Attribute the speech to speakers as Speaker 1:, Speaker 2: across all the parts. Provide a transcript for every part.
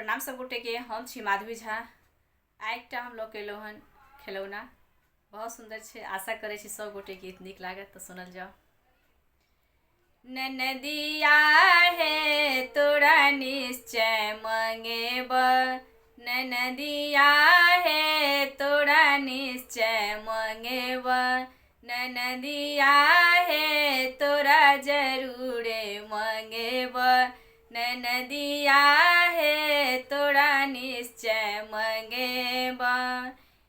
Speaker 1: प्रणाम सब गोटे के। हम छी माधवी झा। एकटा हम लोग केलहुँ हन खिलौना, बहुत सुंदर छै। आशा करे छी सब गोटे के नीक लागत, तो सुनल जाओ। ननदिया है तोरा निश्चय मंगेब, ननदिया है तोरा निश्चय मंगेब, ननदिया है तोरा जरूरे मंगेब, ननदिया है तोरा निश्चय मंगेब।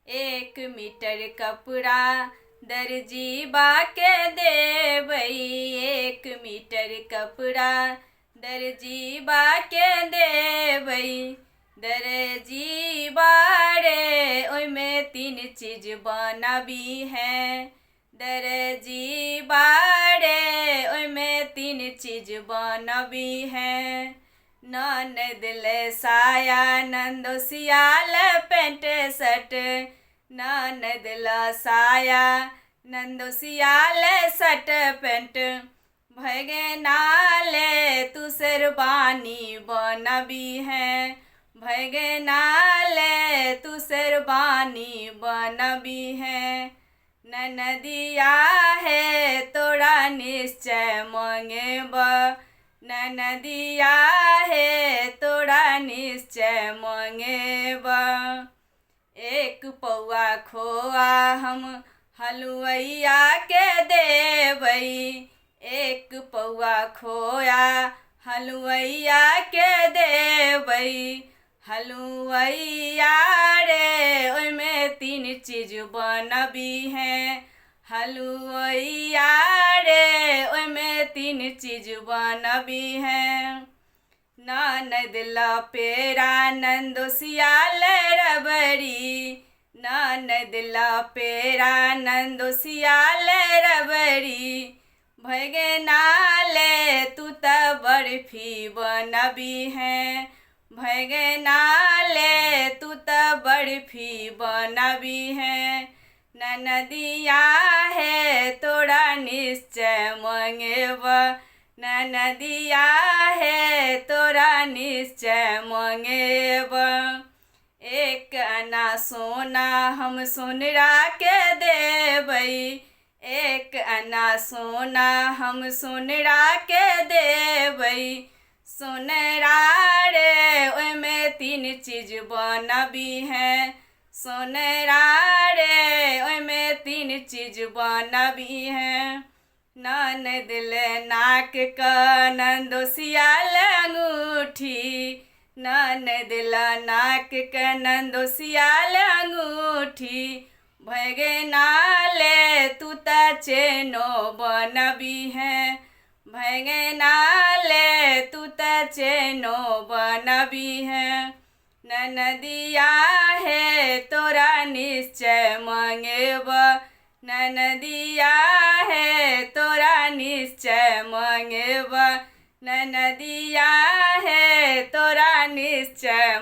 Speaker 1: 1 मीटर कपड़ा दर्जी बाके देबै, 1 मीटर कपड़ा दर्जी बाके देबै, दर्जी बारे ओइमे 3 चीज बनबी है, दर्जी बारे ओइमे 3 चीज बनबी है। ननद ले साया नंदोसिया ले पेंट शर्ट, ननद ले साया नंदोसिया ले शर्ट पेंट, भगना ले तू शेरवानी बनबी है, भगना ले तू शेरवानी बनबी है। ननदिया है तोरा निश्चय मंगेब, ननदिया है तोरा निश्चय मंगेब। 1 पौआ खोआ हम हलुवैया के देबै, 1 पौआ खोया हलुवैया के देबै, हलुवैया रे ओइमे 3 चीज बनबी है, हलुवैया रे ओइमे 3 चीज बनबी है। ननद ल पेड़ा नंदोसिया ले रबड़ी, ननद ल पेड़ा नंदोसिया ले रबड़ी, भगना ले तू त बर्फी बनबी है, भगना ले तू त बर्फी बनबी है। ननदिया है तोरा निश्चय मंगेब, ननदिया है तोरा निश्चय मंगेब। 1 आना सोना हम सोनरा के देबै, 1 आना सोना हम सोनरा के देबै, सोनरा रे ओइमे 3 चीज बनबी है, सोनरा रे ओइमे 3 चीज बनबी है। ननद ले नाक क नंदोसिया ले अंगूठी, ननद ले नाक क नंदोसिया ले अंगूठी, भगना ले तू त चेनो बनबी है, भगना ले तू त चेनो बनबी है। ननदिया है तोरा निश्चय मंगेब, ननदिया है तोरा निश्चय मंगेब, ननदिया है तोरा निश्चय